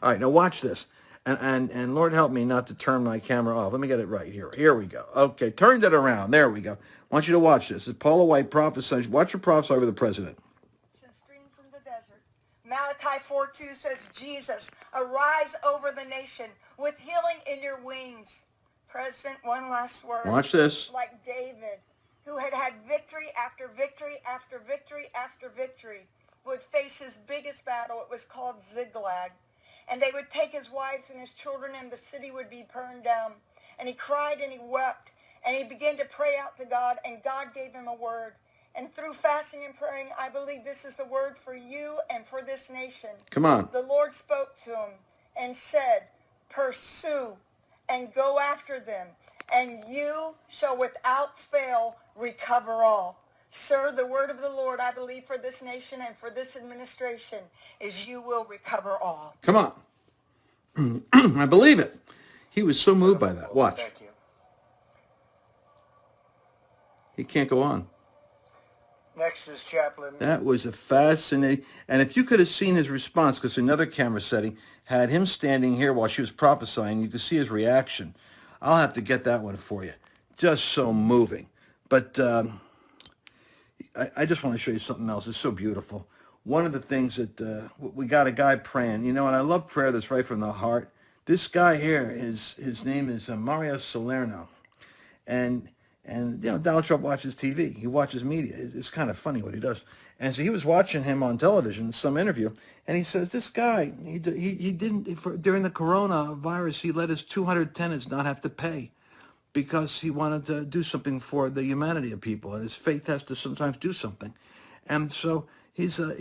All right, now watch this. And Lord help me not to turn my camera off. Let me get it right here. Here we go. Okay, turned it around. There we go. I want you to watch this. It's Paula White prophesying. Watch her prophesy over the president. Streams in the desert. Malachi 4:2 says, Jesus, arise over the nation with healing in your wings. President, one last word. Watch this. Like David, who had had victory after victory after victory after victory, would face his biggest battle. It was called Ziklag. And they would take his wives and his children, and the city would be burned down. And he cried and he wept, and he began to pray out to God, and God gave him a word. And through fasting and praying, I believe this is the word for you and for this nation. Come on. The Lord spoke to him and said, pursue and go after them, and you shall without fail recover all. Sir, the word of the Lord, I believe, for this nation and for this administration is you will recover all. Come on. I believe it. He was so moved by that. Watch. Thank you. He can't go on. Next is Chaplain. That was a fascinating, and if you could have seen his response, because another camera setting had him standing here while she was prophesying, you could see his reaction. I'll have to get that one for you. Just so moving. But I just want to show you something else. It's so beautiful. One of the things that we got a guy praying, and I love prayer that's right from the heart. This guy here, his name is Mario Salerno, and Donald Trump watches TV. He watches media. It's kind of funny what he does. And so he was watching him on television in some interview, and he says this guy he didn't during the coronavirus he let his 200 tenants not have to pay, because he wanted to do something for the humanity of people, and his faith has to sometimes do something. And so he's a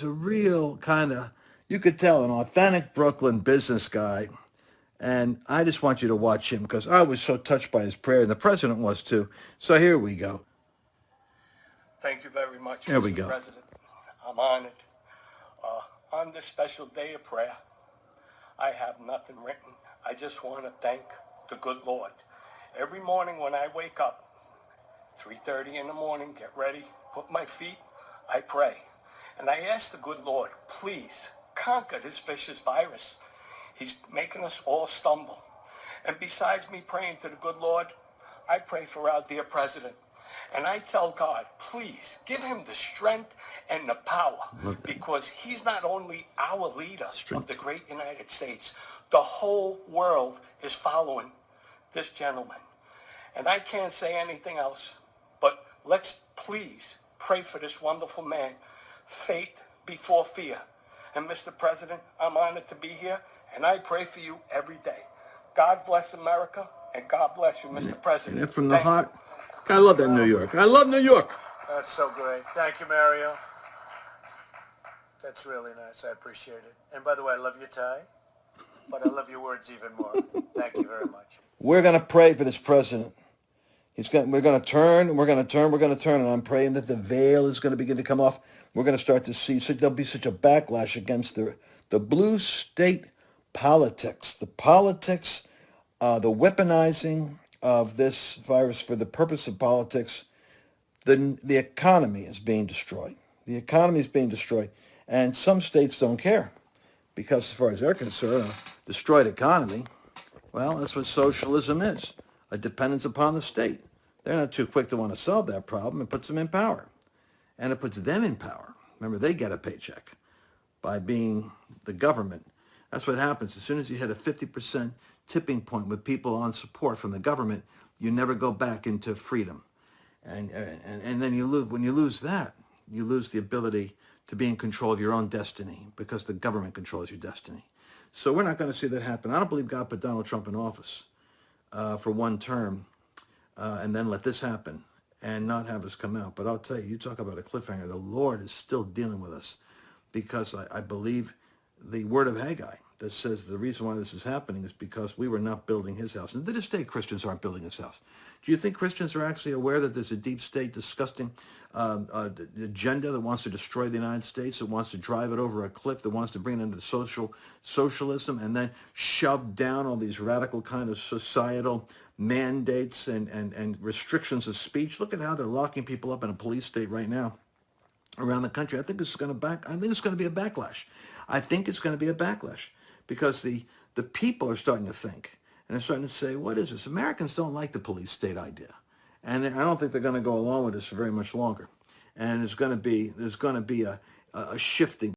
real kind of, you could tell, an authentic Brooklyn business guy. And I just want you to watch him, because I was so touched by his prayer, and the president was too. So here we go. Thank you very much, There Mr. we go. President. I'm honored. On this special day of prayer, I have nothing written. I just want to thank the good Lord. Every morning when I wake up, 3:30 in the morning, get ready, put my feet, I pray. And I ask the good Lord, please conquer this vicious virus. He's making us all stumble. And besides me praying to the good Lord, I pray for our dear president. And I tell God, please give him the strength and the power, because he's not only our leader of the great United States, the whole world is following this gentleman. And I can't say anything else, but let's please pray for this wonderful man. Faith before fear. And Mr. President, I'm honored to be here, and I pray for you every day. God bless America, and God bless you, Mr. President. And from the heart, I love that New York. I love New York. That's so great. Thank you, Mario. That's really nice. I appreciate it. And by the way, I love your tie, but I love your words even more. Thank you very much. We're going to pray for this president. We're going to turn, and I'm praying that the veil is going to begin to come off. We're going to start to see, there'll be such a backlash against the blue state politics, the weaponizing of this virus for the purpose of politics. The economy is being destroyed. The economy is being destroyed. And some states don't care, because as far as they're concerned, a destroyed economy, well, that's what socialism is, a dependence upon the state. They're not too quick to want to solve that problem. It puts them in power. And it puts them in power. Remember, they get a paycheck by being the government. That's what happens. As soon as you hit a 50% tipping point with people on support from the government, you never go back into freedom. And then you lose. When you lose that, you lose the ability to be in control of your own destiny, because the government controls your destiny. So we're not going to see that happen. I don't believe God put Donald Trump in office for one term and then let this happen and not have us come out. But I'll tell you, you talk about a cliffhanger. The Lord is still dealing with us, because I believe the word of Haggai that says the reason why this is happening is because we were not building his house. And to this day, Christians aren't building his house. Do you think Christians are actually aware that there's a deep state, disgusting agenda that wants to destroy the United States, that wants to drive it over a cliff, that wants to bring it into socialism, and then shove down all these radical kind of societal mandates and restrictions of speech? Look at how they're locking people up in a police state right now around the country. I think it's going to be a backlash. I think it's going to be a backlash, because the people are starting to think, and they're starting to say, what is this? Americans don't like the police state idea. And I don't think they're going to go along with this for very much longer. And there's going to be a shifting